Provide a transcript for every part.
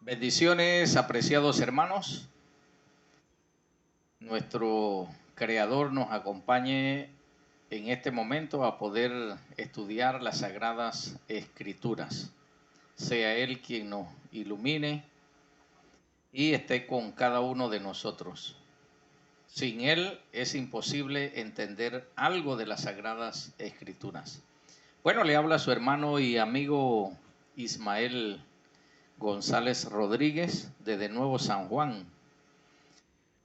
Bendiciones, apreciados hermanos. Nuestro Creador nos acompañe en este momento a poder estudiar las Sagradas Escrituras. Sea Él quien nos ilumine y esté con cada uno de nosotros. Sin Él es imposible entender algo de las Sagradas Escrituras. Bueno, le habla su hermano y amigo Ismael González Rodríguez desde Nuevo San Juan,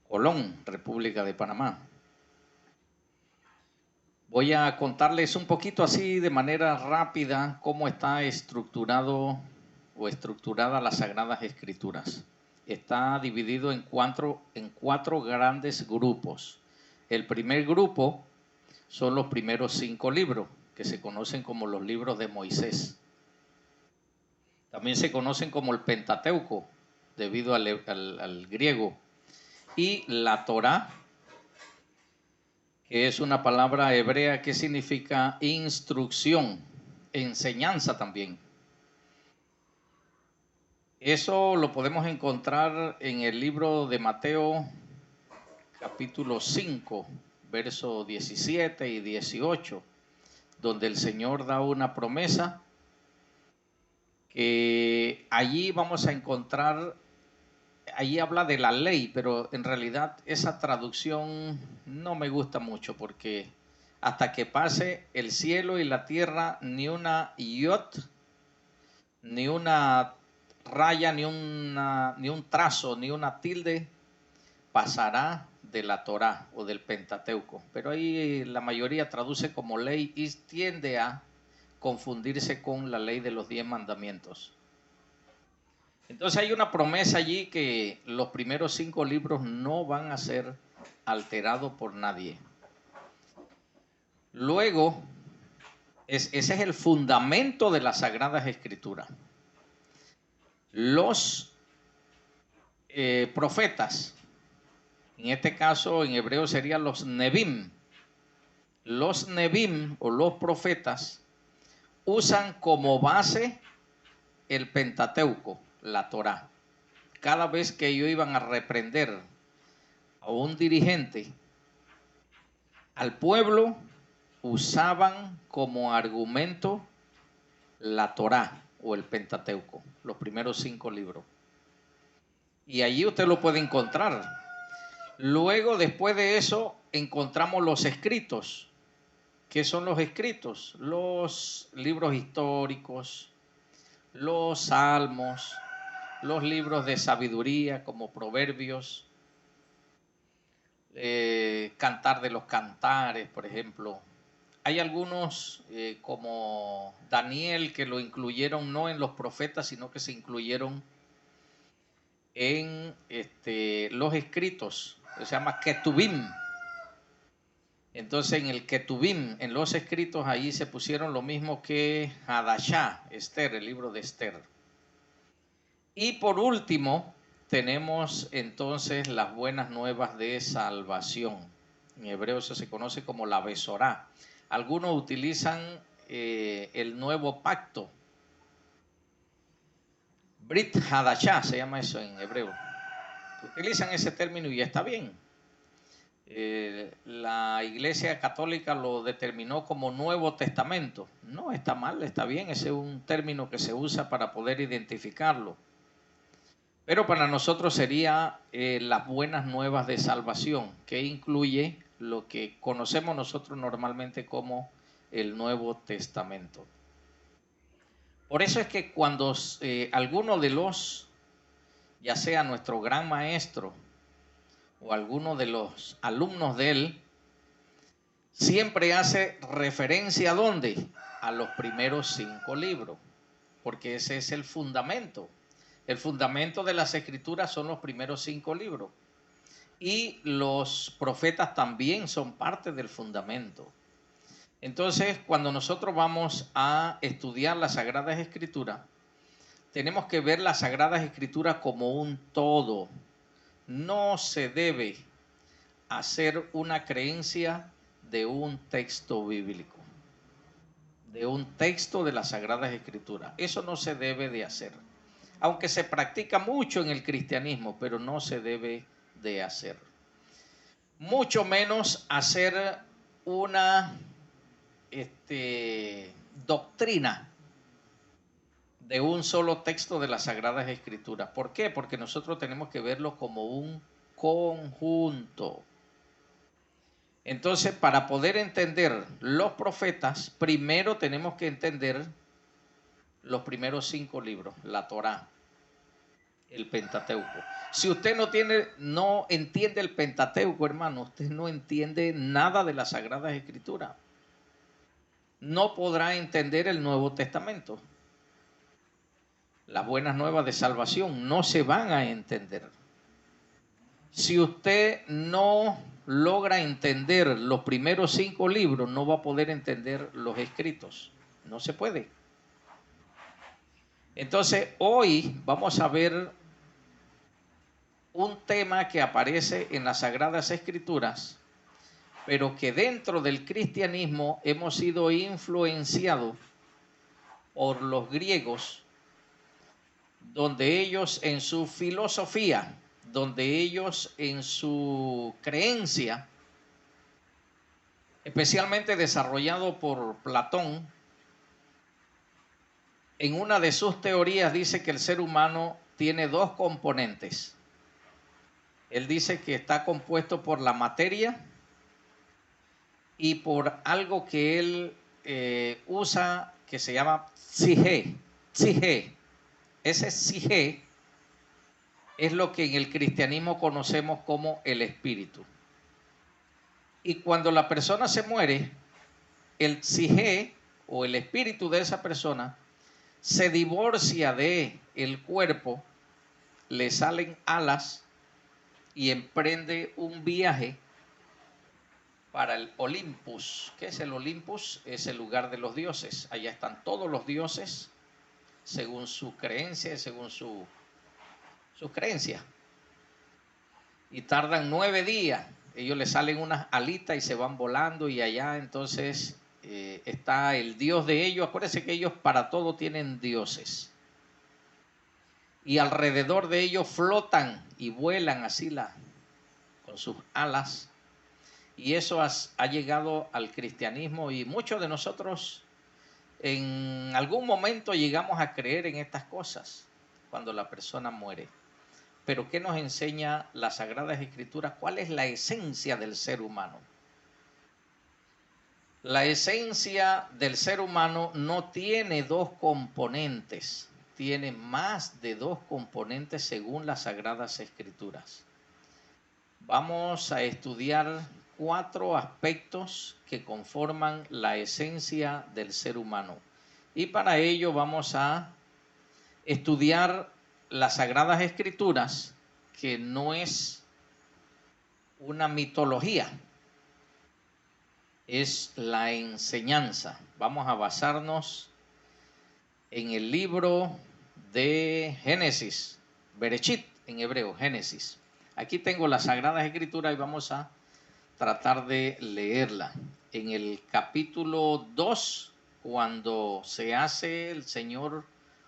Colón, República de Panamá. Voy a contarles un poquito así de manera rápida cómo está estructurado o estructurada las Sagradas Escrituras. Está dividido en cuatro grandes grupos. El primer grupo son los primeros 5 libros, que se conocen como los libros de Moisés. También se conocen como el Pentateuco, debido al griego. Y la Torá, que es una palabra hebrea que significa instrucción, enseñanza también. Eso lo podemos encontrar en el libro de Mateo, capítulo 5, versos 17 y 18, donde el Señor da una promesa que allí vamos a encontrar. Allí habla de la ley, pero en realidad esa traducción no me gusta mucho porque hasta que pase el cielo y la tierra, ni una iot, ni una raya, ni un trazo, ni una tilde pasará de la Torá o del Pentateuco. Pero ahí la mayoría traduce como ley y tiende a confundirse con la ley de los 10 mandamientos. Entonces hay una promesa allí que los primeros 5 libros no van a ser alterados por nadie. Luego, ese es el fundamento de las Sagradas Escrituras. Los profetas, en este caso en hebreo serían los Nebim. Los Nebim o los profetas usan como base el Pentateuco, la Torá. Cada vez que ellos iban a reprender a un dirigente, al pueblo, usaban como argumento la Torá o el Pentateuco, los primeros 5 libros. Y allí usted lo puede encontrar. Luego, después de eso, encontramos los escritos. ¿Qué son los escritos? Los libros históricos, los salmos, los libros de sabiduría como Proverbios, Cantar de los Cantares, por ejemplo. Hay algunos como Daniel que lo incluyeron no en los profetas, sino que se incluyeron en los escritos. Se llama Ketubim. Entonces en el Ketubim, en los escritos, ahí se pusieron lo mismo que Hadashah, Esther, el libro de Esther. Y por último, tenemos entonces las buenas nuevas de salvación. En hebreo eso se conoce como la Besorá. Algunos utilizan el nuevo pacto. Brit Hadashah se llama eso en hebreo. Utilizan ese término y está bien. La Iglesia Católica lo determinó como Nuevo Testamento. No está mal, está bien. Ese es un término que se usa para poder identificarlo. Pero para nosotros sería las buenas nuevas de salvación, que incluye lo que conocemos nosotros normalmente como el Nuevo Testamento. Por eso es que cuando alguno de los, ya sea nuestro gran maestro o alguno de los alumnos de él, siempre hace referencia ¿a dónde? A los primeros 5 libros, porque ese es el fundamento. El fundamento de las escrituras son los primeros 5 libros. Y los profetas también son parte del fundamento. Entonces, cuando nosotros vamos a estudiar las Sagradas Escrituras, tenemos que ver las Sagradas Escrituras como un todo. No se debe hacer una creencia de un texto bíblico, de un texto de las Sagradas Escrituras. Eso no se debe de hacer. aunque se practica mucho en el cristianismo, pero no se debe de hacer. Mucho menos hacer una doctrina de un solo texto de las Sagradas Escrituras. ¿Por qué? Porque nosotros tenemos que verlo como un conjunto. Entonces, para poder entender los profetas, primero tenemos que entender los primeros 5 libros, la Torá, el Pentateuco. Si usted no entiende el Pentateuco, hermano, usted no entiende nada de las Sagradas Escrituras. No podrá entender el Nuevo Testamento. Las buenas nuevas de salvación no se van a entender. Si usted no logra entender los primeros 5 libros, no va a poder entender los escritos. No se puede. Entonces, hoy vamos a ver un tema que aparece en las Sagradas Escrituras, pero que dentro del cristianismo hemos sido influenciados por los griegos, donde ellos en su filosofía, donde ellos en su creencia, especialmente desarrollado por Platón, en una de sus teorías dice que el ser humano tiene 2 componentes. Él dice que está compuesto por la materia y por algo que él usa que se llama psique. Ese psique es lo que en el cristianismo conocemos como el espíritu. Y cuando la persona se muere, el psique o el espíritu de esa persona se divorcia de el cuerpo, le salen alas y emprende un viaje para el Olympus. ¿Qué es el Olympus? Es el lugar de los dioses. Allá están todos los dioses según su creencia, según sus creencias. Y tardan 9 días. Ellos le salen unas alitas y se van volando y allá entonces está el dios de ellos. Acuérdense que ellos para todo tienen dioses. Y alrededor de ellos flotan y vuelan así con sus alas. Y eso ha llegado al cristianismo y muchos de nosotros en algún momento llegamos a creer en estas cosas cuando la persona muere. Pero ¿qué nos enseña las Sagradas Escrituras? ¿Cuál es la esencia del ser humano? La esencia del ser humano no tiene 2 componentes, tiene más de 2 componentes según las Sagradas Escrituras. Vamos a estudiar 4 aspectos que conforman la esencia del ser humano. Y para ello vamos a estudiar las Sagradas Escrituras, que no es una mitología, es la enseñanza. Vamos a basarnos en el libro de Génesis, Bereshit en hebreo, Génesis. Aquí tengo las Sagradas Escrituras y vamos a tratar de leerla. En el capítulo 2, cuando se hace el Señor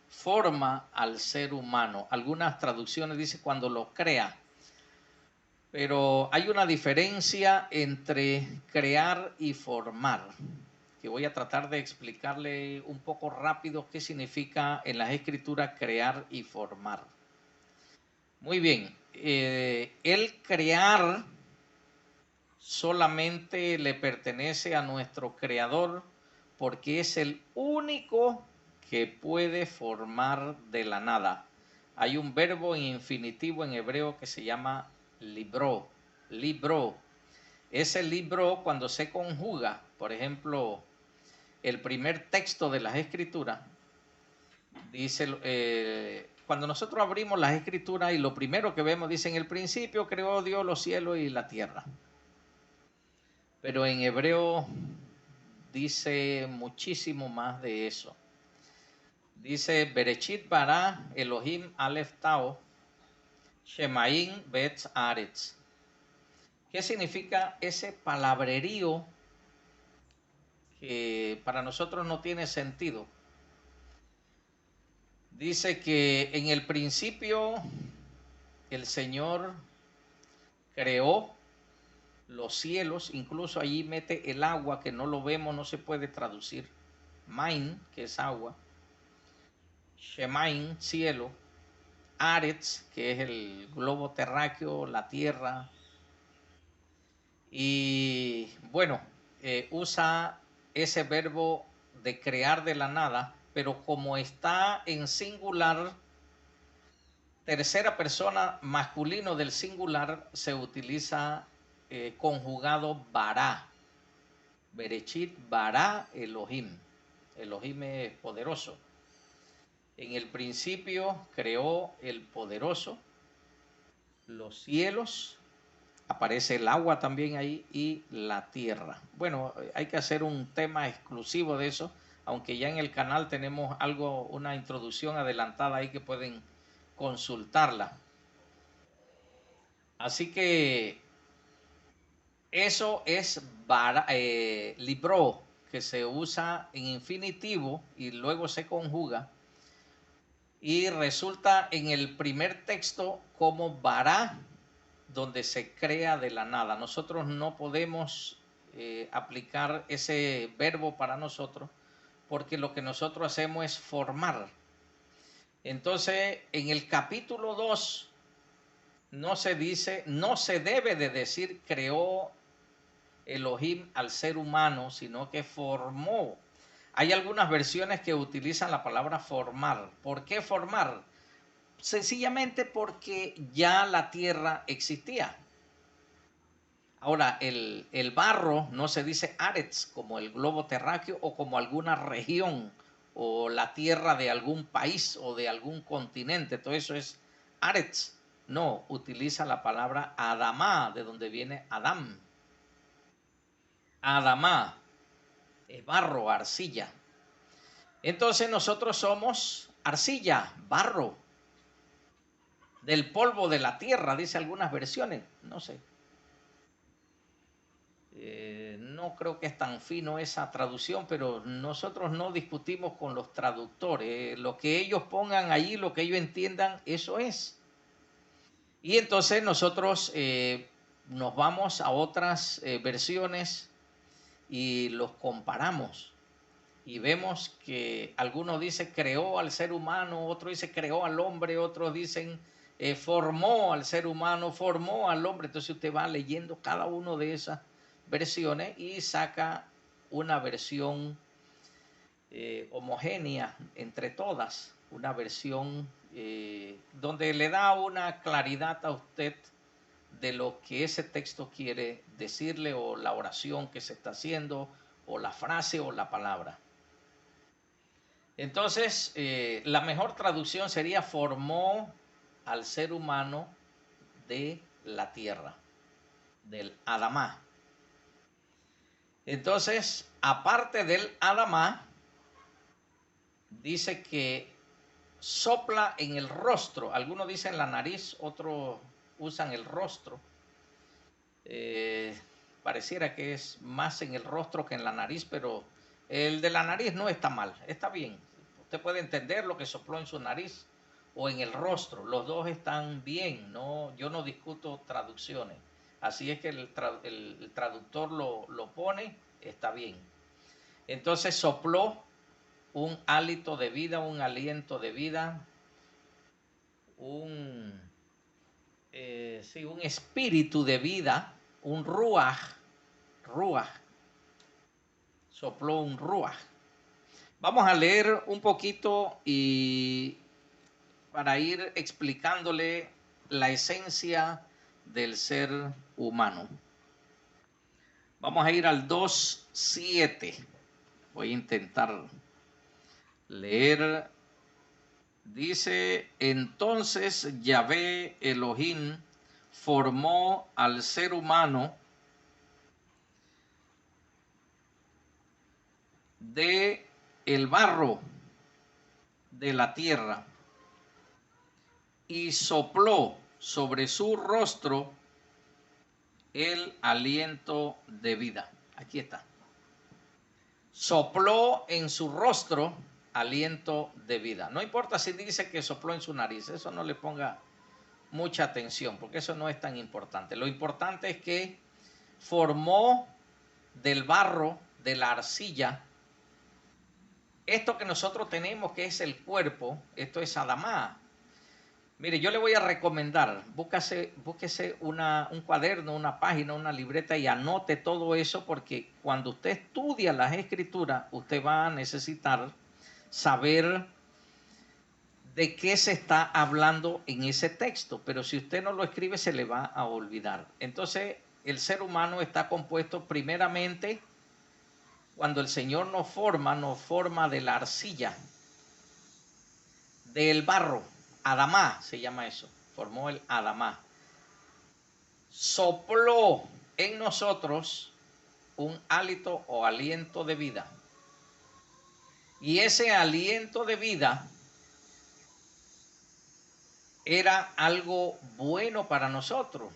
forma al ser humano. Algunas traducciones dicen cuando lo crea. Pero hay una diferencia entre crear y formar, que voy a tratar de explicarle un poco rápido qué significa en las Escrituras crear y formar. Muy bien, el crear solamente le pertenece a nuestro Creador porque es el único que puede formar de la nada. Hay un verbo en infinitivo en hebreo que se llama libró. Ese libro cuando se conjuga, por ejemplo, el primer texto de las Escrituras, dice, cuando nosotros abrimos las Escrituras y lo primero que vemos dice, en el principio creó Dios los cielos y la tierra. Pero en hebreo dice muchísimo más de eso. Dice, Bereshit bara Elohim Aleph Tau Shemaim Bet Aretz. ¿Qué significa ese palabrerío que para nosotros no tiene sentido? Dice que en el principio el Señor creó los cielos, incluso allí mete el agua que no lo vemos, no se puede traducir. Main, que es agua. Shemain, cielo. Aretz, que es el globo terráqueo, la tierra. Y bueno, usa ese verbo de crear de la nada, pero como está en singular, tercera persona masculino del singular, se utiliza conjugado bará. Berechit bará Elohim. Elohim es poderoso. En el principio creó el poderoso los cielos, aparece el agua también ahí y la tierra. Bueno, hay que hacer un tema exclusivo de eso, aunque ya en el canal tenemos algo, una introducción adelantada ahí que pueden consultarla. Así que eso es libró, que se usa en infinitivo y luego se conjuga y resulta en el primer texto como bará, donde se crea de la nada. Nosotros no podemos aplicar ese verbo para nosotros porque lo que nosotros hacemos es formar. Entonces, en el capítulo 2 no se dice, no se debe de decir creó Elohim al ser humano, sino que formó. Hay algunas versiones que utilizan la palabra formar. ¿Por qué formar? Sencillamente porque ya la tierra existía. Ahora, el barro no se dice aretz como el globo terráqueo o como alguna región o la tierra de algún país o de algún continente. Todo eso es aretz. No, utiliza la palabra adamá, de donde viene Adam. Adamá, barro, arcilla. Entonces nosotros somos arcilla, barro, del polvo de la tierra, dice algunas versiones, no sé. No creo que es tan fino esa traducción, pero nosotros no discutimos con los traductores. Lo que ellos pongan allí, lo que ellos entiendan, eso es. Y entonces nosotros nos vamos a otras versiones y los comparamos. Y vemos que algunos dicen creó al ser humano, otros dicen creó al hombre, otros dicen formó al ser humano, formó al hombre. Entonces usted va leyendo cada uno de esas versiones y saca una versión homogénea entre todas, una versión donde le da una claridad a usted de lo que ese texto quiere decirle o la oración que se está haciendo o la frase o la palabra. Entonces, la mejor traducción sería formó al ser humano de la tierra, del Adamá. Entonces, aparte del Adamá, dice que sopla en el rostro. Algunos dicen la nariz, otros usan el rostro. Pareciera que es más en el rostro que en la nariz, pero el de la nariz no está mal, está bien. Usted puede entender lo que sopló en su nariz o en el rostro, los dos están bien, no, yo no discuto traducciones. Así es que el traductor lo pone, está bien. Entonces sopló un hálito de vida, un aliento de vida, un espíritu de vida, un ruaj, sopló un ruaj. Vamos a leer un poquito y para ir explicándole la esencia del ser humano. Vamos a ir al 2:7. Voy a intentar leer. Dice, entonces Yahvé Elohim formó al ser humano de el barro de la tierra y sopló sobre su rostro el aliento de vida. Aquí está. Sopló en su rostro aliento de vida. No importa si dice que sopló en su nariz, eso no le ponga mucha atención, porque eso no es tan importante. Lo importante es que formó del barro, de la arcilla, esto que nosotros tenemos, que es el cuerpo. Esto es Adamá. Mire, yo le voy a recomendar, búsquese un cuaderno, una página, una libreta y anote todo eso, porque cuando usted estudia las escrituras, usted va a necesitar saber de qué se está hablando en ese texto, pero si usted no lo escribe se le va a olvidar. Entonces, el ser humano está compuesto primeramente, cuando el Señor nos forma de la arcilla, del barro. Adamá se llama eso, formó el Adamá. Sopló en nosotros un hálito o aliento de vida. Y ese aliento de vida era algo bueno para nosotros.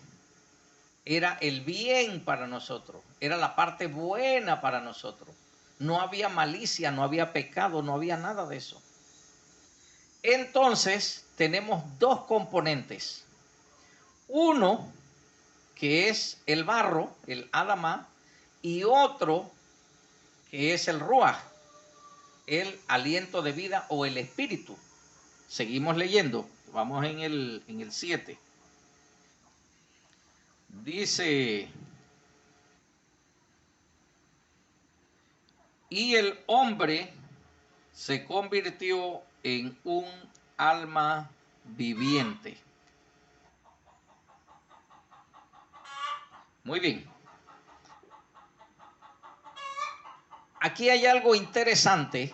Era el bien para nosotros. Era la parte buena para nosotros. No había malicia, no había pecado, no había nada de eso. Entonces tenemos dos componentes. Uno, que es el barro, el Adamá, y otro, que es el Ruaj, el aliento de vida o el espíritu. Seguimos leyendo, vamos en el 7. Dice, y el hombre se convirtió en un alma viviente. Muy bien. Aquí hay algo interesante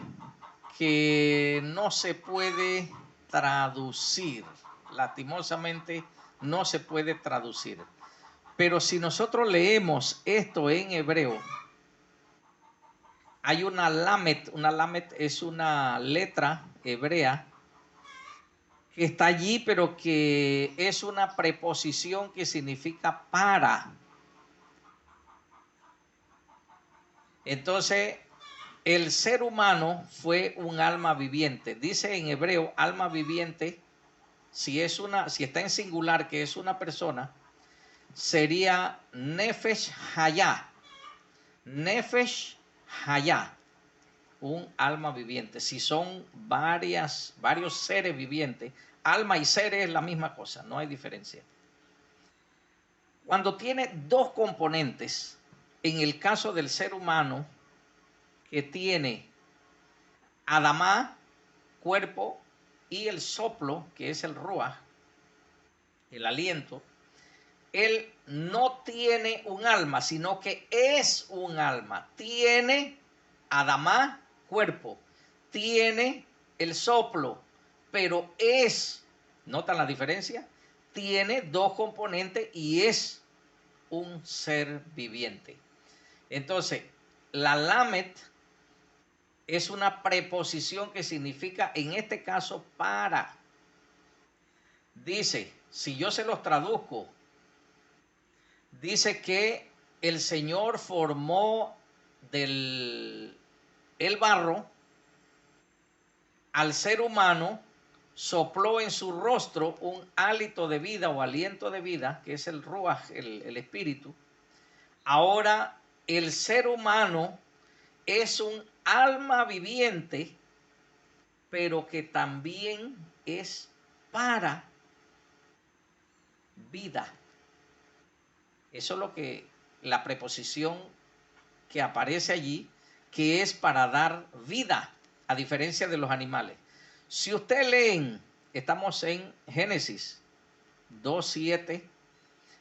que no se puede traducir. Lastimosamente no se puede traducir. Pero si nosotros leemos esto en hebreo, hay una lamet. Una lamet es una letra hebrea que está allí, pero que es una preposición que significa para. Entonces, el ser humano fue un alma viviente. Dice en hebreo, alma viviente, si está en singular, que es una persona, sería Nefesh Hayah. Nefesh Hayah, un alma viviente. Si son varios seres vivientes, alma y ser es la misma cosa, no hay diferencia. Cuando tiene dos componentes, en el caso del ser humano, que tiene Adamá, cuerpo, y el soplo, que es el Ruaj, el aliento, él no tiene un alma, sino que es un alma. Tiene Adamá, cuerpo, tiene el soplo, pero es, ¿notan la diferencia? Tiene dos componentes y es un ser viviente. Entonces, la lamet es una preposición que significa, en este caso, para. Dice, si yo se los traduzco, dice que el Señor formó del el barro al ser humano, sopló en su rostro un hálito de vida o aliento de vida, que es el ruaj, el espíritu. Ahora el ser humano es un alma viviente, pero que también es para vida. Eso es lo que la preposición que aparece allí, que es para dar vida, a diferencia de los animales. Si usted leen, estamos en Génesis 2:7.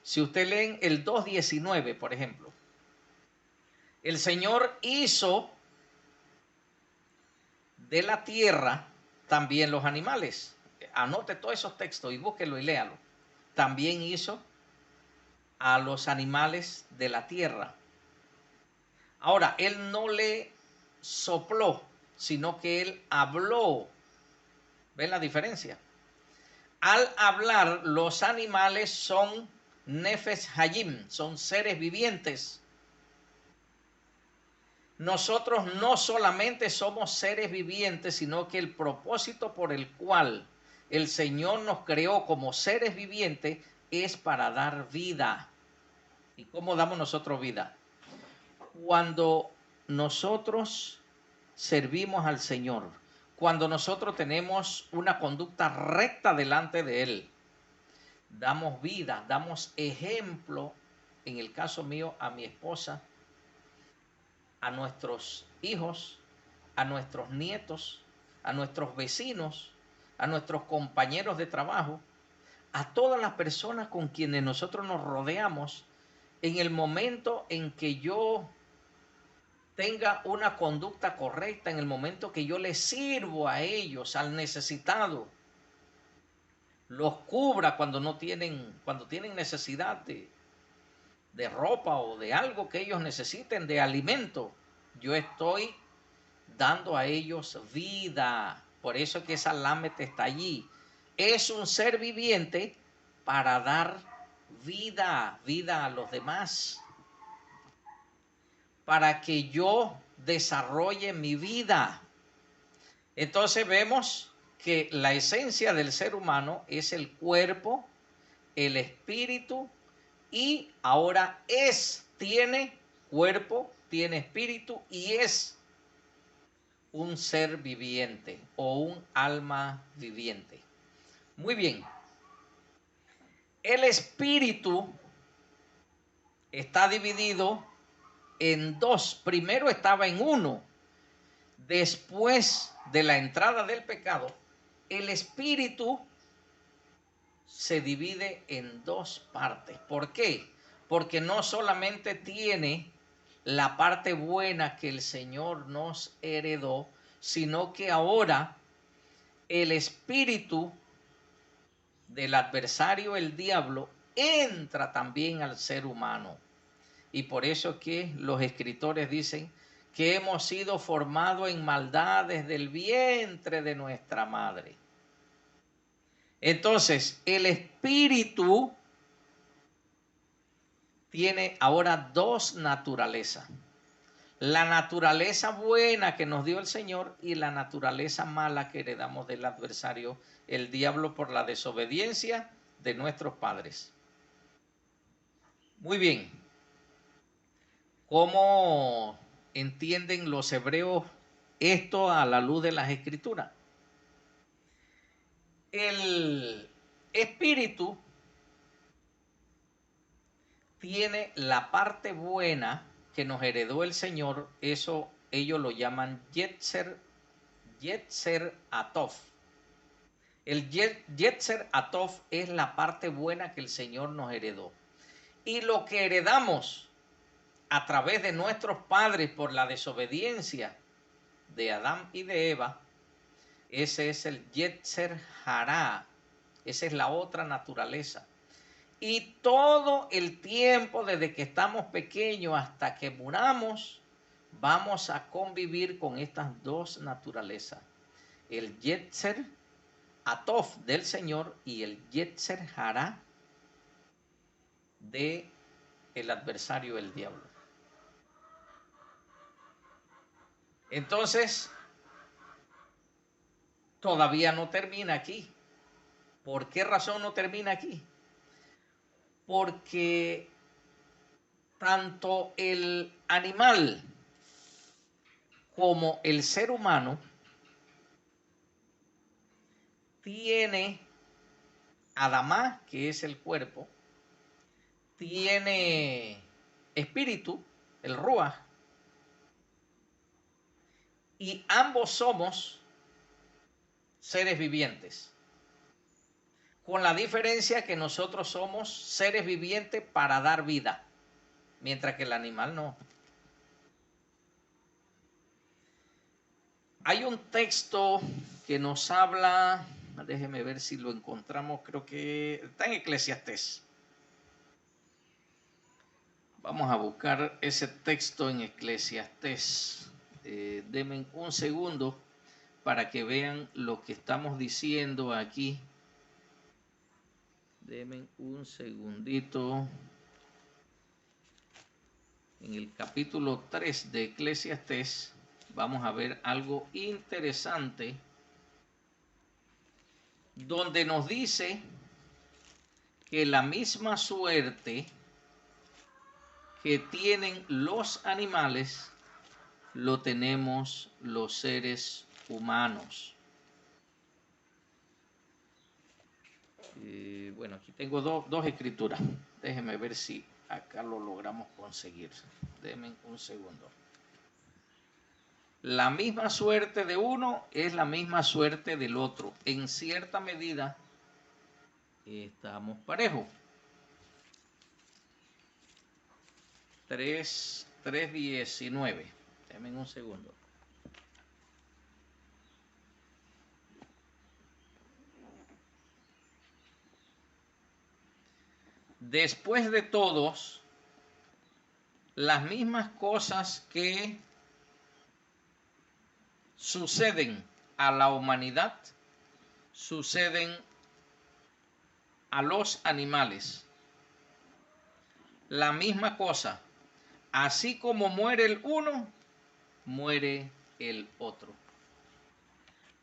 Si usted leen el 2:19, por ejemplo, el Señor hizo de la tierra también los animales. Anote todos esos textos y búsquelo y léalo. También hizo a los animales de la tierra. Ahora, él no le sopló, sino que él habló. ¿Ven la diferencia? Al hablar, los animales son Nefesh Hayim, son seres vivientes. nosotros no solamente somos seres vivientes, sino que el propósito por el cual el Señor nos creó como seres vivientes es para dar vida. ¿Y cómo damos nosotros vida? Cuando nosotros servimos al Señor, cuando nosotros tenemos una conducta recta delante de Él, damos vida, damos ejemplo, en el caso mío, a mi esposa, a nuestros hijos, a nuestros nietos, a nuestros vecinos, a nuestros compañeros de trabajo, a todas las personas con quienes nosotros nos rodeamos, en el momento en que yo tenga una conducta correcta, en el momento que yo les sirvo a ellos, al necesitado, los cubra cuando tienen necesidad de ropa o de algo que ellos necesiten, de alimento, yo estoy dando a ellos vida. Por eso es que esa lámete está allí. Es un ser viviente para dar vida, vida a los demás, para que yo desarrolle mi vida. Entonces vemos que la esencia del ser humano es el cuerpo, el espíritu y ahora tiene cuerpo, tiene espíritu y es un ser viviente o un alma viviente. Muy bien. El espíritu está dividido en dos. Primero estaba en uno. Después de la entrada del pecado, el espíritu se divide en dos partes. ¿Por qué? Porque no solamente tiene la parte buena que el Señor nos heredó, sino que ahora el espíritu del adversario, el diablo, entra también al ser humano. Y por eso que los escritores dicen que hemos sido formados en maldad desde el vientre de nuestra madre. Entonces, el espíritu tiene ahora dos naturalezas. La naturaleza buena que nos dio el Señor y la naturaleza mala que heredamos del adversario, el diablo, por la desobediencia de nuestros padres. Muy bien. ¿Cómo entienden los hebreos esto a la luz de las Escrituras? El espíritu tiene la parte buena que nos heredó el Señor, eso ellos lo llaman Yetzer Atov. El Yetzer Atov es la parte buena que el Señor nos heredó. Y lo que heredamos a través de nuestros padres por la desobediencia de Adán y de Eva, ese es el Yetzer Hará, esa es la otra naturaleza. Y todo el tiempo, desde que estamos pequeños hasta que muramos, vamos a convivir con estas dos naturalezas. El Yetzer Atov del Señor y el Yetzer Hará de el adversario, el diablo. Entonces, todavía no termina aquí. ¿Por qué razón no termina aquí? Porque tanto el animal como el ser humano tiene Adamá, que es el cuerpo, tiene espíritu, el Ruach, y ambos somos seres vivientes. Con la diferencia que nosotros somos seres vivientes para dar vida, mientras que el animal no. Hay un texto que nos habla, déjeme ver si lo encontramos, creo que está en Eclesiastés. Vamos a buscar ese texto en Eclesiastés. Denme un segundo para que vean lo que estamos diciendo aquí. Denme un segundito. en el capítulo 3 de Eclesiastés, vamos a ver algo interesante, donde nos dice que la misma suerte que tienen los animales, lo tenemos los seres humanos. Bueno, aquí tengo dos escrituras. Déjenme ver si acá lo logramos conseguir. Denme un segundo. La misma suerte de uno es la misma suerte del otro. En cierta medida estamos parejos. 3:19. Denme un segundo. Después de todos, las mismas cosas que suceden a la humanidad, suceden a los animales. La misma cosa. Así como muere el uno, muere el otro.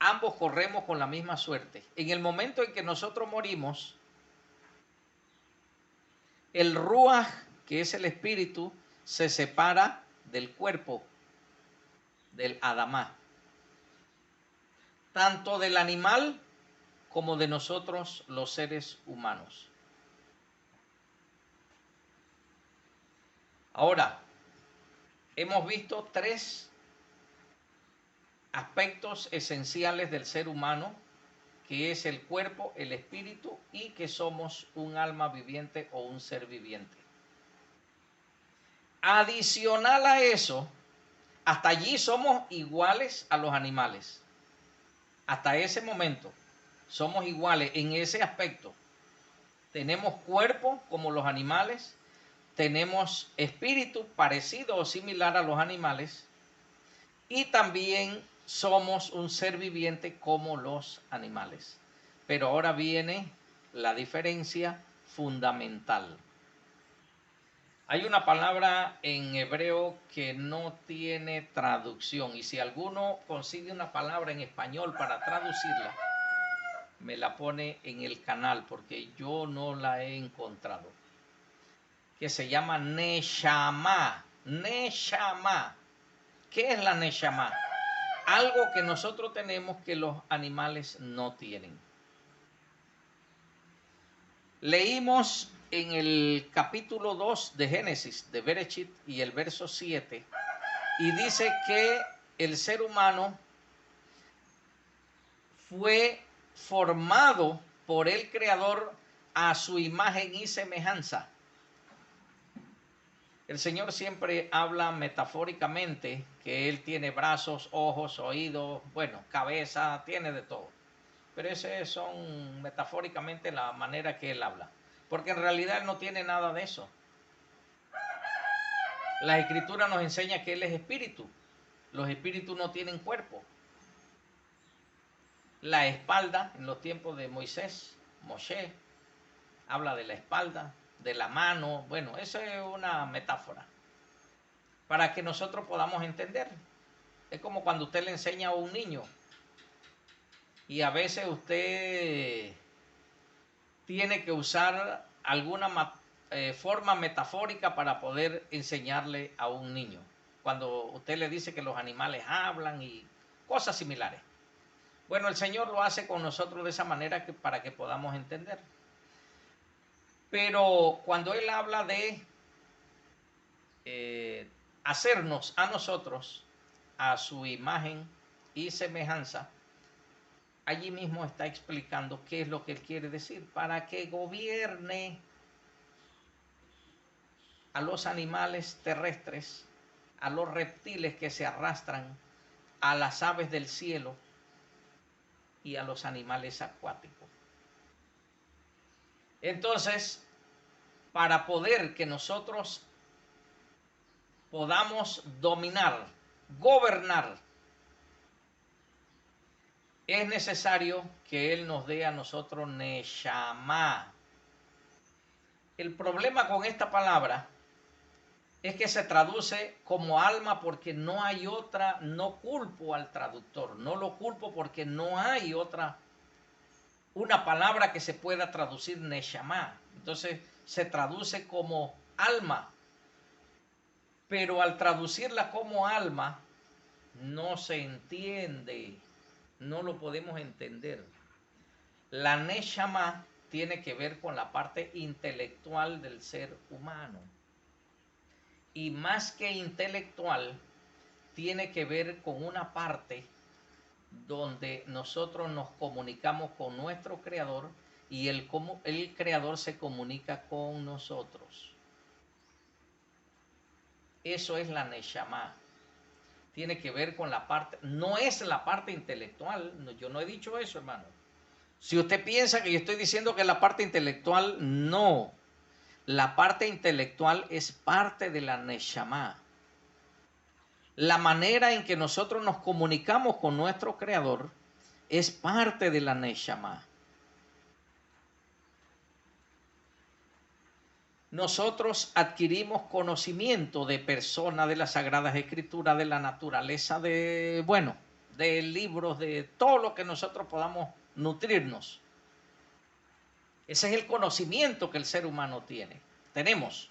Ambos corremos con la misma suerte. En el momento en que nosotros morimos, el ruaj, que es el espíritu, se separa del cuerpo, del Adamá. Tanto del animal como de nosotros los seres humanos. Ahora, hemos visto 3 aspectos esenciales del ser humano, que es el cuerpo, el espíritu y que somos un alma viviente o un ser viviente. Adicional a eso, hasta allí somos iguales a los animales. Hasta ese momento somos iguales en ese aspecto. Tenemos cuerpo como los animales, tenemos espíritu parecido o similar a los animales y también somos un ser viviente como los animales. Pero ahora viene la diferencia fundamental. Hay una palabra en hebreo que no tiene traducción y si alguno consigue una palabra en español para traducirla, me la pone en el canal porque yo no la he encontrado. Que se llama Neshama. Neshama. ¿Qué es la Neshama? Algo que nosotros tenemos que los animales no tienen. Leímos en el capítulo 2 de Génesis, de Bereshit, y el verso 7, y dice que el ser humano fue formado por el Creador a su imagen y semejanza. El Señor siempre habla metafóricamente que Él tiene brazos, ojos, oídos, bueno, cabeza, tiene de todo. Pero esas son metafóricamente la manera que Él habla. Porque en realidad Él no tiene nada de eso. La Escritura nos enseña que Él es espíritu. Los espíritus no tienen cuerpo. La espalda, en los tiempos de Moisés, Moshe, habla de la espalda, de la mano. Bueno, eso es una metáfora. Para que nosotros podamos entender. Es como cuando usted le enseña a un niño. Y a veces usted tiene que usar alguna forma metafórica para poder enseñarle a un niño. Cuando usted le dice que los animales hablan y cosas similares. Bueno, el Señor lo hace con nosotros de esa manera para que podamos entender. Pero cuando Él habla de hacernos a nosotros a su imagen y semejanza, allí mismo está explicando qué es lo que Él quiere decir, para que gobierne a los animales terrestres, a los reptiles que se arrastran, a las aves del cielo y a los animales acuáticos. Entonces, para poder que nosotros podamos dominar, gobernar, es necesario que Él nos dé a nosotros Neshama. El problema con esta palabra es que se traduce como alma porque no hay otra, no culpo al traductor, no lo culpo porque no hay otra, una palabra que se pueda traducir neshama. Entonces se traduce como alma, pero al traducirla como alma no se entiende, no lo podemos entender. La neshama tiene que ver con la parte intelectual del ser humano. Y más que intelectual, tiene que ver con una parte donde nosotros nos comunicamos con nuestro creador y el creador se comunica con nosotros. Eso es la neshama. Tiene que ver con la parte, no es la parte intelectual, no, yo no he dicho eso, hermano. Si usted piensa que yo estoy diciendo que es la parte intelectual, no. La parte intelectual es parte de la neshama. La manera en que nosotros nos comunicamos con nuestro creador es parte de la neshama. Nosotros adquirimos conocimiento de personas, de las Sagradas Escrituras, de la naturaleza, de libros, de todo lo que nosotros podamos nutrirnos. Ese es el conocimiento que el ser humano tenemos.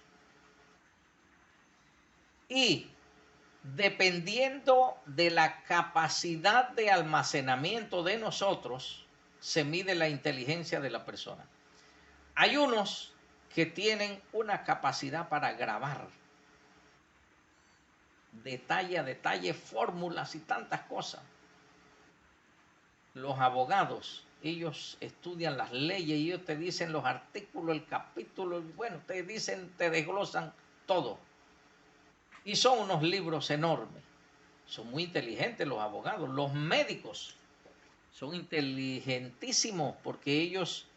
Y dependiendo de la capacidad de almacenamiento de nosotros, se mide la inteligencia de la persona. Hay unos que tienen una capacidad para grabar detalle a detalle, fórmulas y tantas cosas. Los abogados, ellos estudian las leyes y ellos te dicen los artículos, el capítulo, bueno, te dicen, te desglosan todo. Y son unos libros enormes. Son muy inteligentes los abogados. Los médicos son inteligentísimos porque ellos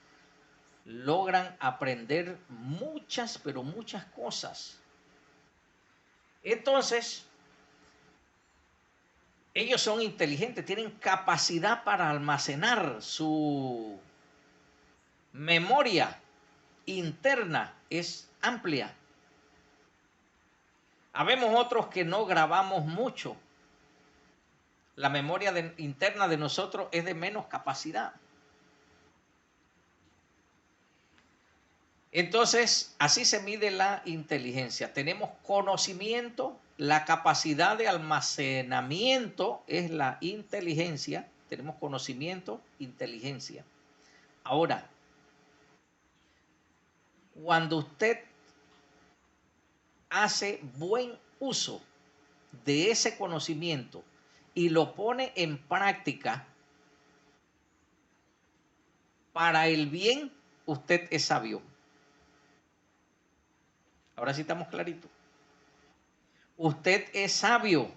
logran aprender muchas, pero muchas cosas. Entonces, ellos son inteligentes, tienen capacidad para almacenar su memoria interna, es amplia. Habemos otros que no grabamos mucho. La memoria interna de nosotros es de menos capacidad. Entonces, así se mide la inteligencia. Tenemos conocimiento, la capacidad de almacenamiento es la inteligencia. Tenemos conocimiento, inteligencia. Ahora, cuando usted hace buen uso de ese conocimiento y lo pone en práctica para el bien, usted es sabio. Ahora sí estamos claritos. Usted es sabio.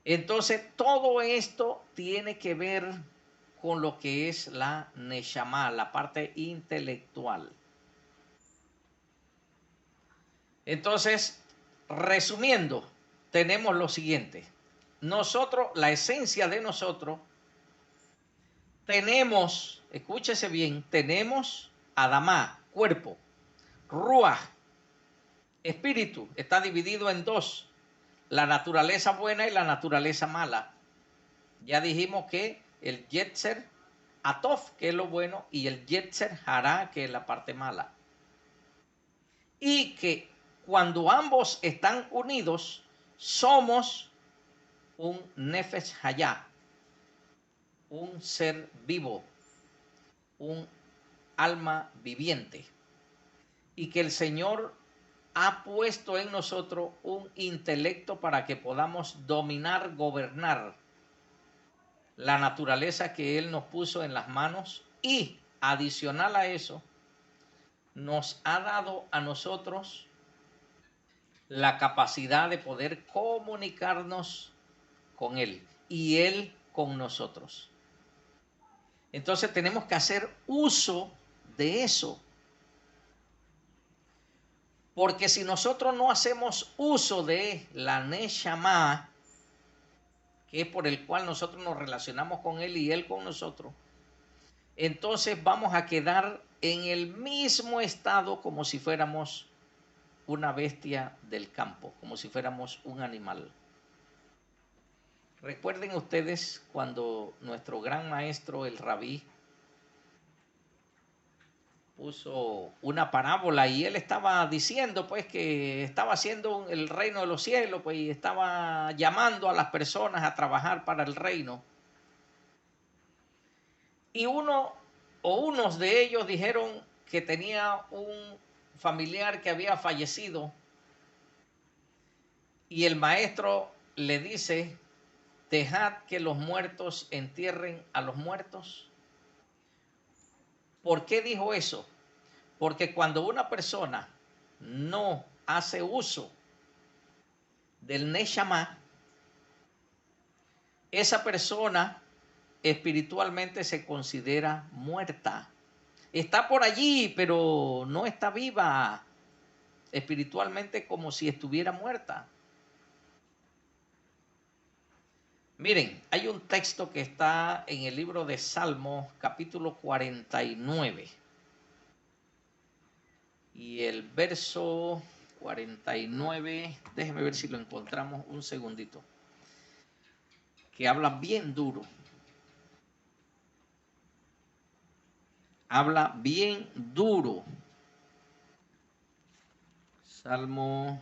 Entonces, todo esto tiene que ver con lo que es la neshama, la parte intelectual. Entonces, resumiendo, tenemos lo siguiente. Nosotros, la esencia de nosotros, tenemos, escúchese bien, tenemos Adamá, cuerpo, Ruach, espíritu, está dividido en dos, la naturaleza buena y la naturaleza mala. Ya dijimos que el Yetzer Atof, que es lo bueno, y el Yetzer Hará, que es la parte mala. Y que cuando ambos están unidos, somos un Nefesh Hayá, un ser vivo, un alma viviente. Y que el Señor ha puesto en nosotros un intelecto para que podamos dominar, gobernar la naturaleza que Él nos puso en las manos, y adicional a eso, nos ha dado a nosotros la capacidad de poder comunicarnos con Él y Él con nosotros. Entonces tenemos que hacer uso de eso. Porque si nosotros no hacemos uso de la Neshama, que es por el cual nosotros nos relacionamos con Él y Él con nosotros, entonces vamos a quedar en el mismo estado como si fuéramos una bestia del campo, como si fuéramos un animal. Recuerden ustedes cuando nuestro gran maestro, el rabí, puso una parábola y él estaba diciendo pues que estaba haciendo el reino de los cielos, pues, y estaba llamando a las personas a trabajar para el reino. Y unos de ellos dijeron que tenía un familiar que había fallecido y el maestro le dice: dejad que los muertos entierren a los muertos. ¿Por qué dijo eso? Porque cuando una persona no hace uso del Neshama, esa persona espiritualmente se considera muerta. Está por allí, pero no está viva espiritualmente, como si estuviera muerta. Miren, hay un texto que está en el libro de Salmos, capítulo 49. Y el verso 49, déjenme ver si lo encontramos un segundito, que habla bien duro. Habla bien duro. Salmo,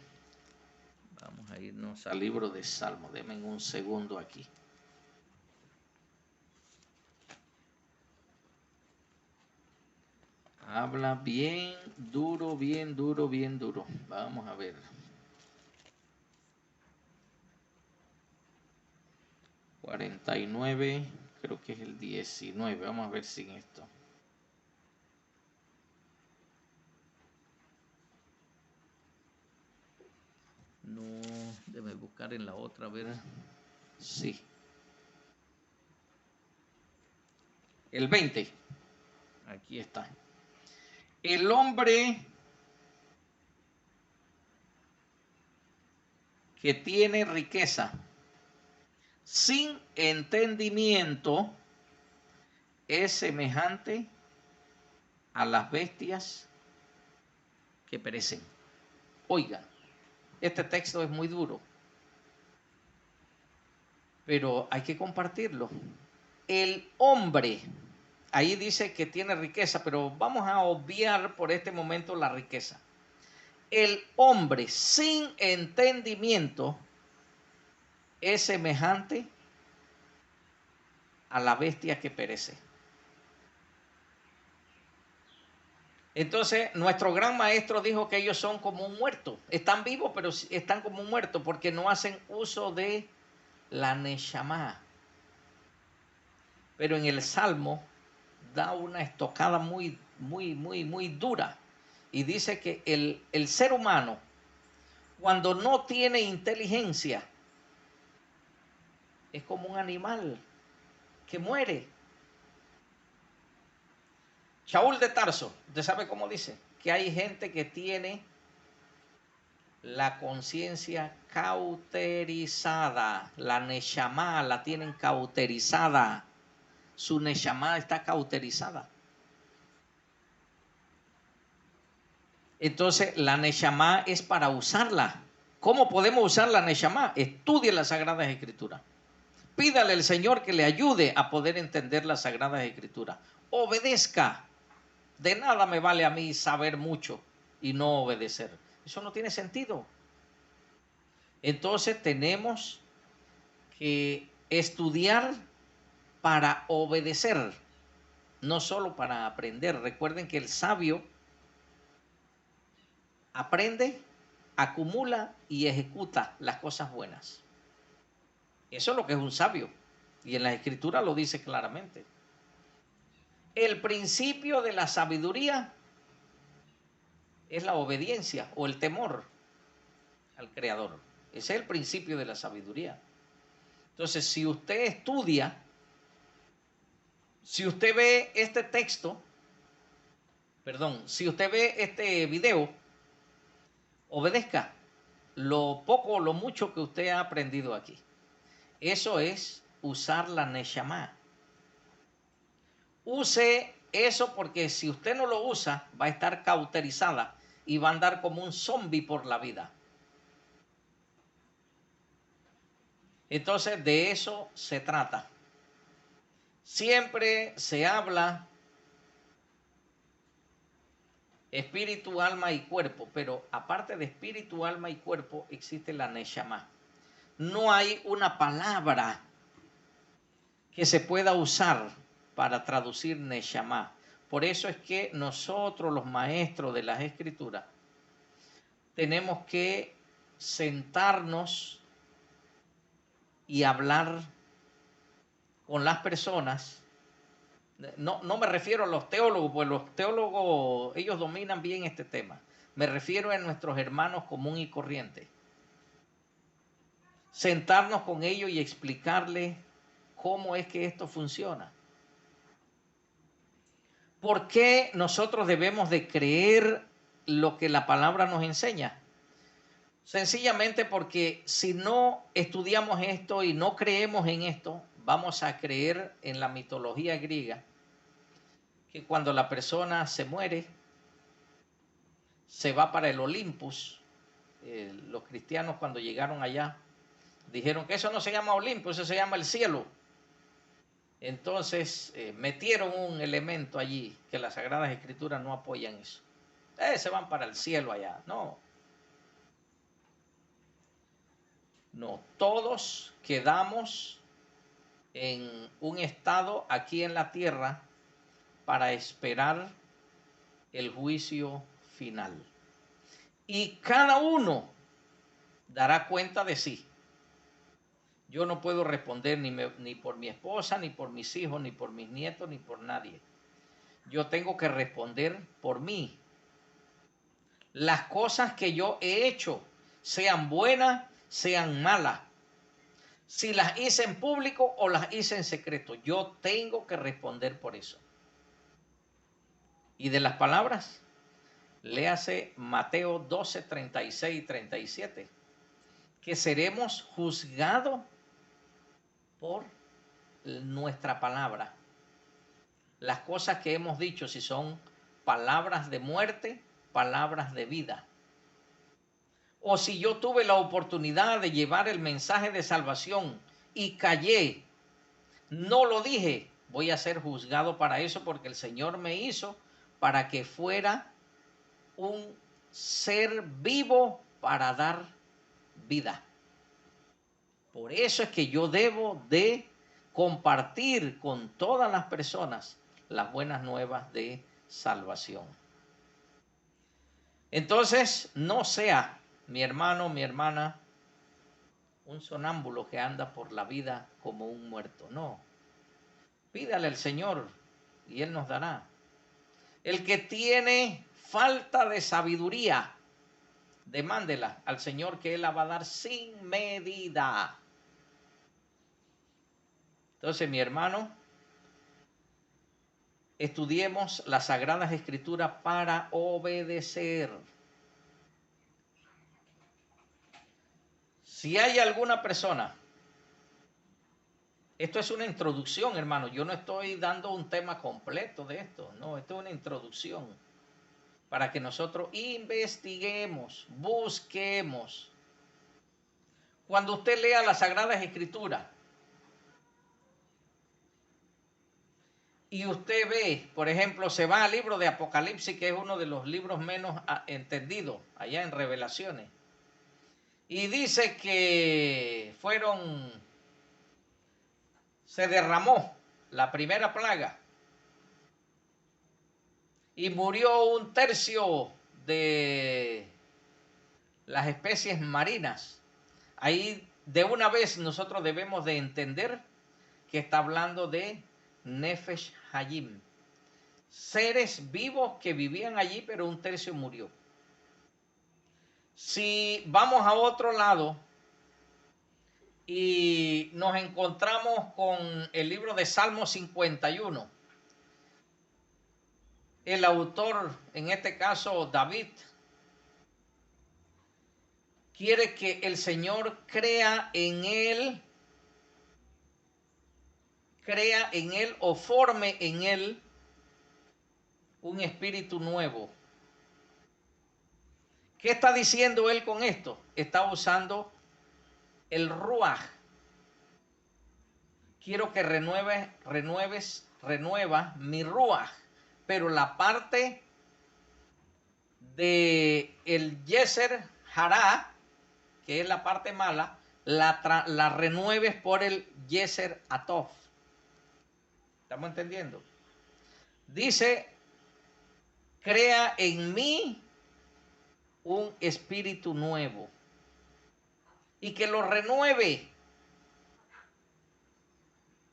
vamos a irnos al libro de Salmo. Denme un segundo aquí. Habla bien duro, bien duro, bien duro. Vamos a ver. ...49... creo que es el 19. Vamos a ver sin esto. No, déjame buscar en la otra, a ver. Sí. El 20. Aquí está. El hombre que tiene riqueza sin entendimiento es semejante a las bestias que perecen. Oigan, este texto es muy duro, pero hay que compartirlo. El hombre, ahí dice que tiene riqueza, pero vamos a obviar por este momento la riqueza. El hombre sin entendimiento es semejante a la bestia que perece. Entonces, nuestro gran maestro dijo que ellos son como un muerto. Están vivos, pero están como un muerto porque no hacen uso de la Neshama. Pero en el Salmo da una estocada muy, muy, muy, muy dura. Y dice que el ser humano, cuando no tiene inteligencia, es como un animal que muere. Shaul de Tarso, ¿usted sabe cómo dice? Que hay gente que tiene la conciencia cauterizada. La Neshama la tienen cauterizada. Su Neshama está cauterizada. Entonces, la Neshama es para usarla. ¿Cómo podemos usar la Neshama? Estudie las Sagradas Escrituras. Pídale al Señor que le ayude a poder entender las Sagradas Escrituras. Obedezca. De nada me vale a mí saber mucho y no obedecer. Eso no tiene sentido. Entonces tenemos que estudiar para obedecer, no solo para aprender. Recuerden que el sabio aprende, acumula y ejecuta las cosas buenas. Eso es lo que es un sabio. Y en la Escritura lo dice claramente. El principio de la sabiduría es la obediencia o el temor al Creador. Ese es el principio de la sabiduría. Entonces, si usted estudia, si usted ve este texto, si usted ve este video, obedezca lo poco o lo mucho que usted ha aprendido aquí. Eso es usar la Neshama. Use Eso porque si usted no lo usa, va a estar cauterizada y va a andar como un zombie por la vida. Entonces, de eso se trata. Siempre se habla espíritu, alma y cuerpo, pero aparte de espíritu, alma y cuerpo, existe la Neshama. No hay una palabra que se pueda usar para traducir Neshama. Por eso es que nosotros, los maestros de las Escrituras, tenemos que sentarnos y hablar con las personas. No me refiero a los teólogos, pues los teólogos, ellos dominan bien este tema. Me refiero a nuestros hermanos común y corriente. Sentarnos con ellos y explicarles cómo es que esto funciona. ¿Por qué nosotros debemos de creer lo que la palabra nos enseña? Sencillamente porque si no estudiamos esto y no creemos en esto, vamos a creer en la mitología griega, que cuando la persona se muere, se va para el Olympus. Los cristianos cuando llegaron allá, dijeron que eso no se llama Olympus, eso se llama el cielo. Entonces metieron un elemento allí que las Sagradas Escrituras no apoyan eso. Se van para el cielo allá. No, todos quedamos en un estado aquí en la tierra para esperar el juicio final. Y cada uno dará cuenta de sí. Yo no puedo responder ni por mi esposa, ni por mis hijos, ni por mis nietos, ni por nadie. Yo tengo que responder por mí. Las cosas que yo he hecho, sean buenas, sean malas, si las hice en público o las hice en secreto, yo tengo que responder por eso. Y de las palabras, léase Mateo 12, 36 y 37, que seremos juzgados por nuestra palabra. Las cosas que hemos dicho, si son palabras de muerte, palabras de vida. O si yo tuve la oportunidad de llevar el mensaje de salvación y callé, no lo dije, voy a ser juzgado para eso porque el Señor me hizo para que fuera un ser vivo para dar vida. Por eso es que yo debo de compartir con todas las personas las buenas nuevas de salvación. Entonces, no sea mi hermano, mi hermana, un sonámbulo que anda por la vida como un muerto. No. Pídale al Señor y Él nos dará. El que tiene falta de sabiduría, demándela al Señor que Él la va a dar sin medida. Entonces, mi hermano, estudiemos las Sagradas Escrituras para obedecer. Si hay alguna persona, esto es una introducción, hermano, yo no estoy dando un tema completo de esto, no, esto es una introducción para que nosotros investiguemos, busquemos. Cuando usted lea las Sagradas Escrituras y usted ve, por ejemplo, se va al libro de Apocalipsis, que es uno de los libros menos entendidos allá en Revelaciones, y dice que se derramó la primera plaga y murió un tercio de las especies marinas. Ahí de una vez nosotros debemos de entender que está hablando de Nefesh Hayim, seres vivos que vivían allí, pero un tercio murió. Si vamos a otro lado y nos encontramos con el libro de Salmo 51, el autor, en este caso David, quiere que el Señor crea en él o forme en él un espíritu nuevo. ¿Qué está diciendo él con esto? Está usando el ruaj. Quiero que renueva mi ruaj. Pero la parte de el Yeser Hará, que es la parte mala, la renueves por el Yeser Atov. ¿Estamos entendiendo? Dice, crea en mí un espíritu nuevo y que lo renueve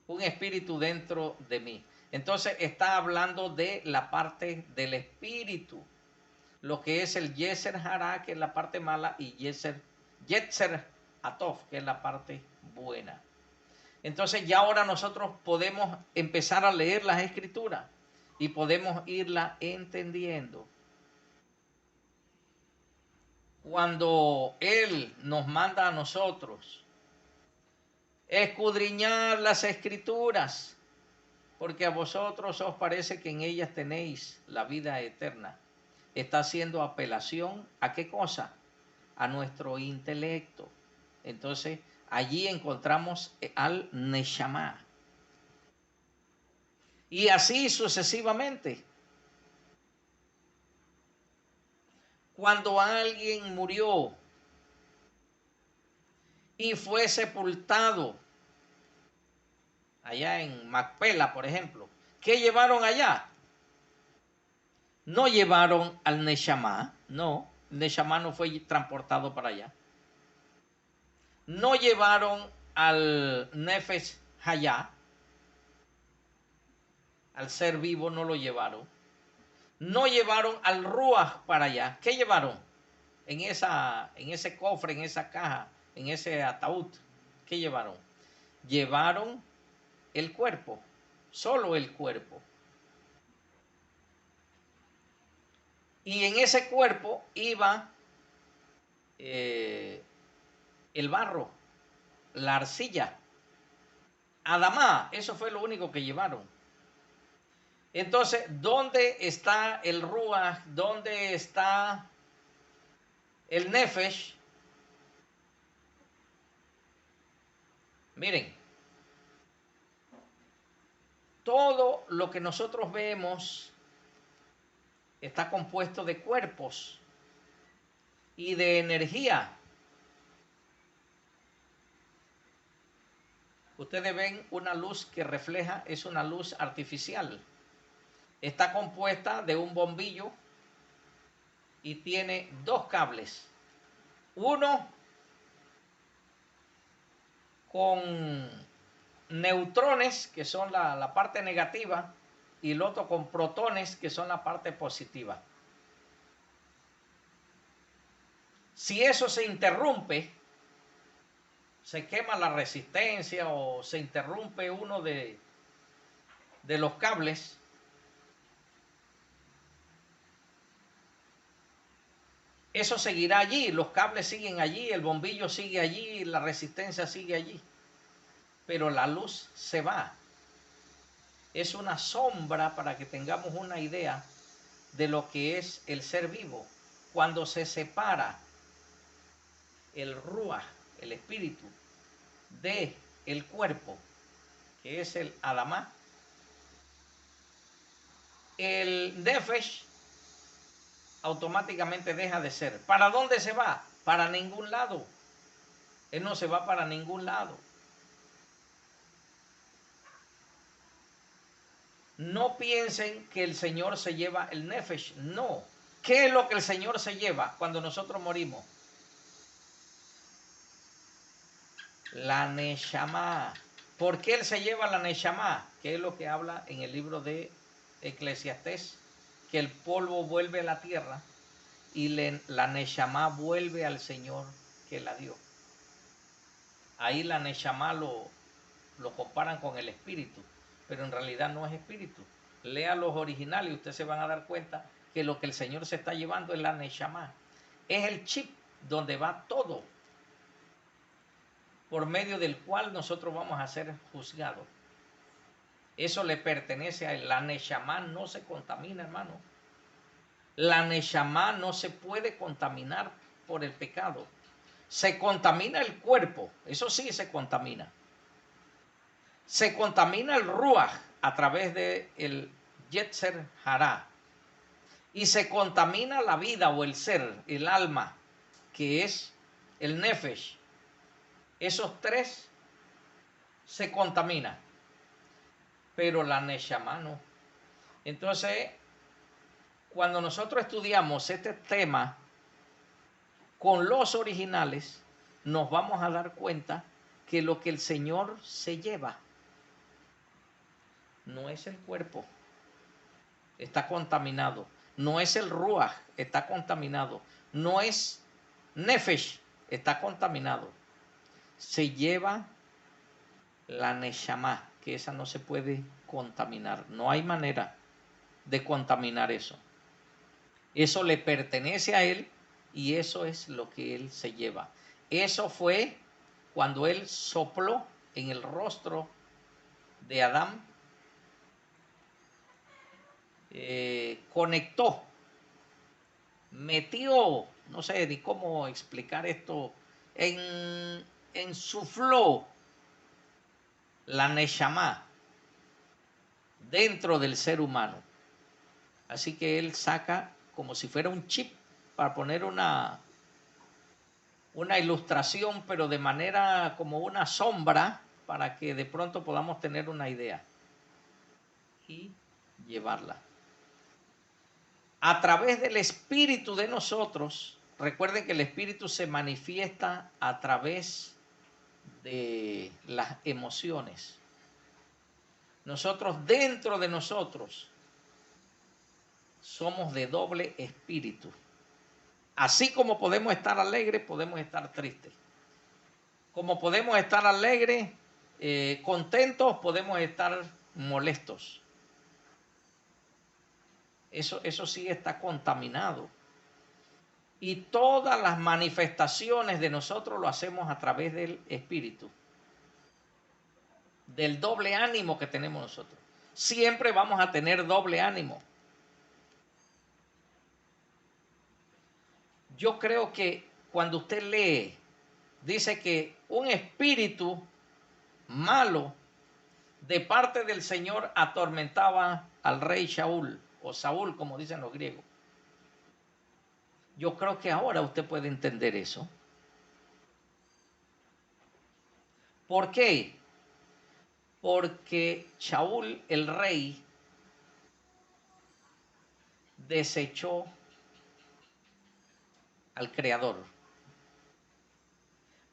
un espíritu dentro de mí. Entonces está hablando de la parte del espíritu, lo que es el Yeser Hará, que es la parte mala, y Yetzer Atov, que es la parte buena. Entonces ya ahora nosotros podemos empezar a leer las escrituras y podemos irla entendiendo. Cuando Él nos manda a nosotros escudriñar las escrituras, porque a vosotros os parece que en ellas tenéis la vida eterna, está haciendo apelación ¿a qué cosa? A nuestro intelecto. Entonces allí encontramos al Neshama. Y así sucesivamente. Cuando alguien murió y fue sepultado allá en Macpela, por ejemplo, ¿qué llevaron allá? No llevaron al Neshama, no, el Neshama no fue transportado para allá. No llevaron al Nefesh Hayá, al ser vivo no lo llevaron. No llevaron al Ruach para allá. ¿Qué llevaron? En ese cofre, en esa caja, en ese ataúd. ¿Qué llevaron? Llevaron el cuerpo, solo el cuerpo. Y en ese cuerpo iba el barro, la arcilla, Adamá, eso fue lo único que llevaron. Entonces, ¿dónde está el Ruach? ¿Dónde está el Nefesh? Miren, todo lo que nosotros vemos está compuesto de cuerpos y de energía. Ustedes ven una luz que refleja, es una luz artificial. Está compuesta de un bombillo y tiene dos cables. Uno con neutrones, que son la parte negativa, y el otro con protones, que son la parte positiva. Si eso se interrumpe, se quema la resistencia o se interrumpe uno de los cables, eso seguirá allí, los cables siguen allí, el bombillo sigue allí, la resistencia sigue allí, pero la luz se va. Es una sombra para que tengamos una idea de lo que es el ser vivo. Cuando se separa el Ruach, el espíritu, de el cuerpo, que es el Adamá, el Nefesh automáticamente deja de ser. ¿Para dónde se va? Para ningún lado. Él no se va para ningún lado. No piensen que el Señor se lleva el Nefesh. No. ¿Qué es lo que el Señor se lleva cuando nosotros morimos? La Neshama. ¿Por qué Él se lleva la Neshama? Que es lo que habla en el libro de Eclesiastés. Que el polvo vuelve a la tierra y la Neshama vuelve al Señor que la dio. Ahí la Neshama lo comparan con el espíritu, pero en realidad no es espíritu. Lea los originales y ustedes se van a dar cuenta que lo que el Señor se está llevando es la Neshama. Es el chip donde va todo, por medio del cual nosotros vamos a ser juzgados. Eso le pertenece a él. La Neshama no se contamina, hermano. La Neshama no se puede contaminar por el pecado. Se contamina el cuerpo, eso sí se contamina. Se contamina el Ruach a través del Yetzer Hará. Y se contamina la vida o el ser, el alma, que es el Nefesh. Esos tres se contaminan, pero la Neshama no. Entonces, cuando nosotros estudiamos este tema con los originales, nos vamos a dar cuenta que lo que el Señor se lleva no es el cuerpo, está contaminado. No es el Ruach, está contaminado. No es Nefesh, está contaminado. Se lleva la Neshama, que esa no se puede contaminar. No hay manera de contaminar eso. Eso le pertenece a él y eso es lo que él se lleva. Eso fue cuando él sopló en el rostro de Adán, conectó, metió, no sé ni cómo explicar esto, ensufló la Neshama dentro del ser humano. Así que él saca como si fuera un chip para poner una ilustración, pero de manera como una sombra para que de pronto podamos tener una idea y llevarla. A través del espíritu de nosotros, recuerden que el espíritu se manifiesta a través de las emociones. Nosotros dentro de nosotros somos de doble espíritu. Así como podemos estar alegres, podemos estar tristes. Como podemos estar alegres, contentos, podemos estar molestos. Eso sí está contaminado. Y todas las manifestaciones de nosotros lo hacemos a través del espíritu, del doble ánimo que tenemos nosotros. Siempre vamos a tener doble ánimo. Yo creo que cuando usted lee, dice que un espíritu malo de parte del Señor atormentaba al rey Shaul, o Saúl, como dicen los griegos. Yo creo que ahora usted puede entender eso. ¿Por qué? Porque Shaul, el rey, desechó al Creador.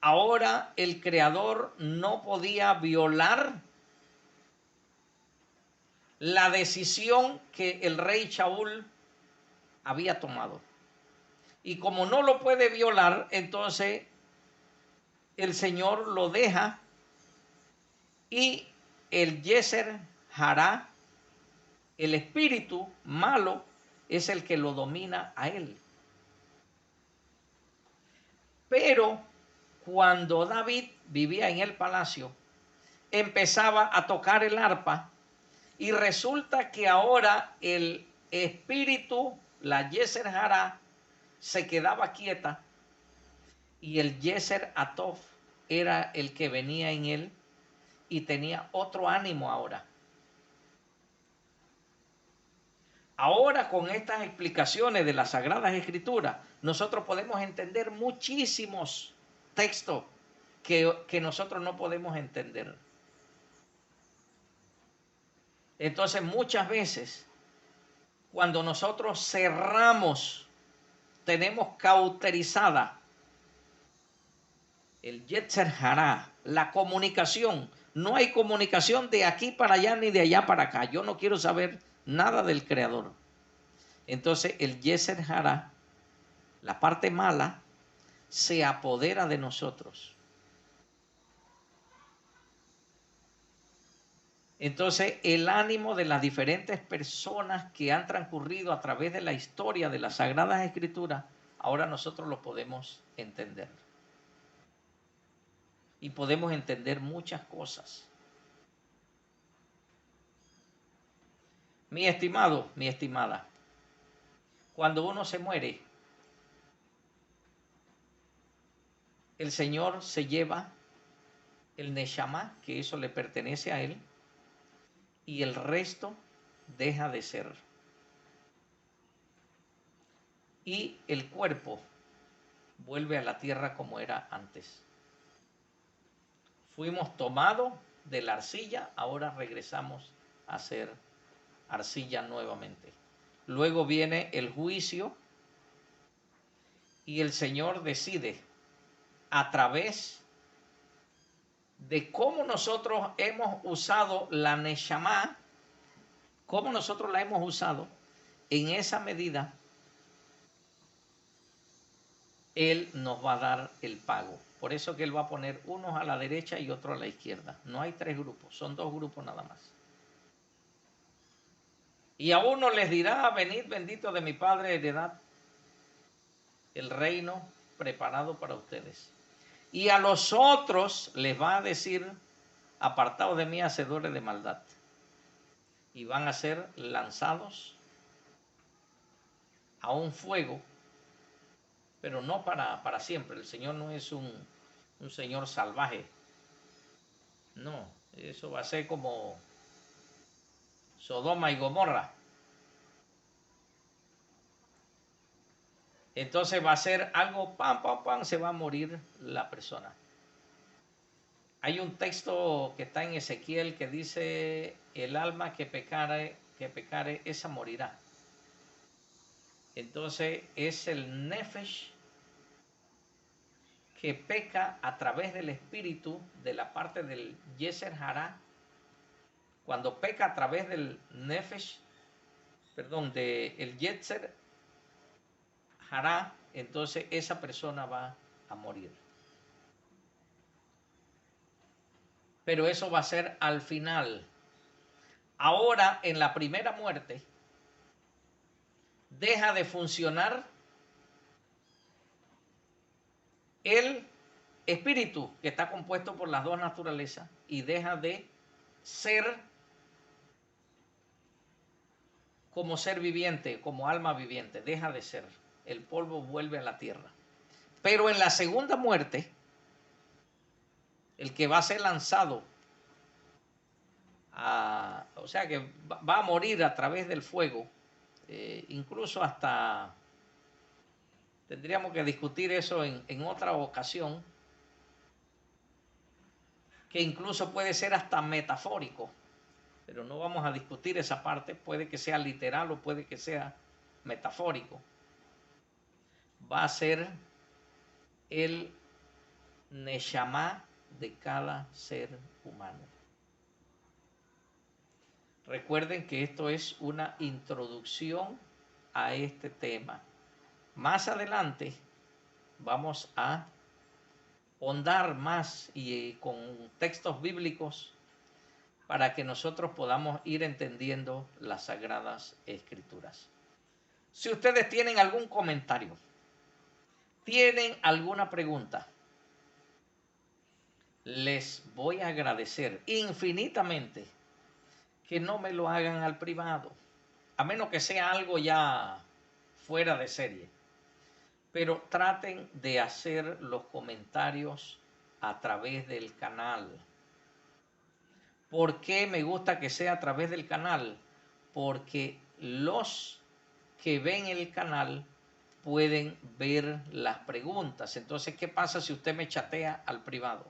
Ahora el Creador no podía violar la decisión que el rey Shaul había tomado. Y como no lo puede violar, entonces el Señor lo deja y el Yetzer Hará, el espíritu malo, es el que lo domina a él. Pero cuando David vivía en el palacio, empezaba a tocar el arpa y resulta que ahora el espíritu, la Yetzer Hará, se quedaba quieta y el Yetzer Atov era el que venía en él y tenía otro ánimo ahora. Ahora con estas explicaciones de las Sagradas Escrituras, nosotros podemos entender muchísimos textos que nosotros no podemos entender. Entonces muchas veces cuando nosotros cerramos, tenemos cauterizada el Yetzer Hará, la comunicación. No hay comunicación de aquí para allá ni de allá para acá. Yo no quiero saber nada del Creador. Entonces el Yetzer Hará, la parte mala, se apodera de nosotros. Entonces el ánimo de las diferentes personas que han transcurrido a través de la historia de las Sagradas Escrituras, ahora nosotros lo podemos entender. Y podemos entender muchas cosas. Mi estimado, mi estimada, cuando uno se muere, el Señor se lleva el Neshama, que eso le pertenece a Él, y el resto deja de ser. Y el cuerpo vuelve a la tierra como era antes. Fuimos tomados de la arcilla, ahora regresamos a ser arcilla nuevamente. Luego viene el juicio y el Señor decide a través de cómo nosotros hemos usado la Neshama, cómo nosotros la hemos usado, en esa medida Él nos va a dar el pago. Por eso que Él va a poner unos a la derecha y otros a la izquierda. No hay 3 grupos, son 2 grupos nada más. Y a uno les dirá, venid bendito de mi Padre, heredad el reino preparado para ustedes. Y a los otros les va a decir, apartados de mí, hacedores de maldad. Y van a ser lanzados a un fuego, pero no para siempre. El Señor no es un Señor salvaje. No, eso va a ser como Sodoma y Gomorra. Entonces va a ser algo, pam, pam, pam, se va a morir la persona. Hay un texto que está en Ezequiel que dice, el alma que pecare, esa morirá. Entonces es el nefesh que peca a través del espíritu de la parte del Yeser Hará. Cuando peca a través del nefesh, perdón, del Yetzer Hará, entonces esa persona va a morir. Pero eso va a ser al final. Ahora, en la primera muerte, deja de funcionar el espíritu, que está compuesto por las 2 naturalezas, y deja de ser como ser viviente, como alma viviente, deja de ser. El polvo vuelve a la tierra. Pero en la segunda muerte, el que va a ser lanzado, o sea que va a morir a través del fuego, incluso hasta, tendríamos que discutir eso en otra ocasión, que incluso puede ser hasta metafórico, pero no vamos a discutir esa parte, puede que sea literal o puede que sea metafórico. Va a ser el Neshama de cada ser humano. Recuerden que esto es una introducción a este tema. Más adelante vamos a ahondar más y con textos bíblicos para que nosotros podamos ir entendiendo las Sagradas Escrituras. Si ustedes tienen algún comentario, tienen alguna pregunta, les voy a agradecer infinitamente que no me lo hagan al privado, a menos que sea algo ya fuera de serie. Pero traten de hacer los comentarios a través del canal. ¿Por qué me gusta que sea a través del canal? Porque los que ven el canal pueden ver las preguntas. Entonces, ¿qué pasa si usted me chatea al privado?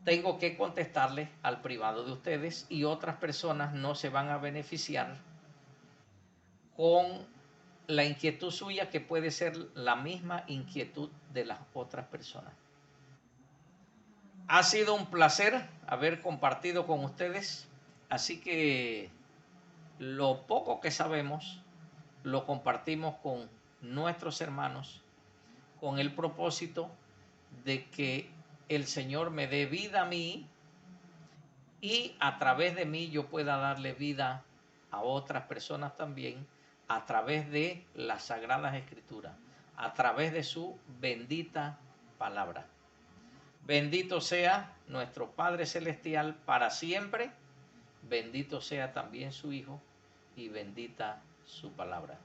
Tengo que contestarle al privado de ustedes y otras personas no se van a beneficiar con la inquietud suya, que puede ser la misma inquietud de las otras personas. Ha sido un placer haber compartido con ustedes, así que lo poco que sabemos lo compartimos con nuestros hermanos con el propósito de que el Señor me dé vida a mí y a través de mí yo pueda darle vida a otras personas también, a través de las Sagradas Escrituras, a través de su bendita palabra. Bendito sea nuestro Padre Celestial para siempre. bendito sea también su Hijo y bendita su palabra.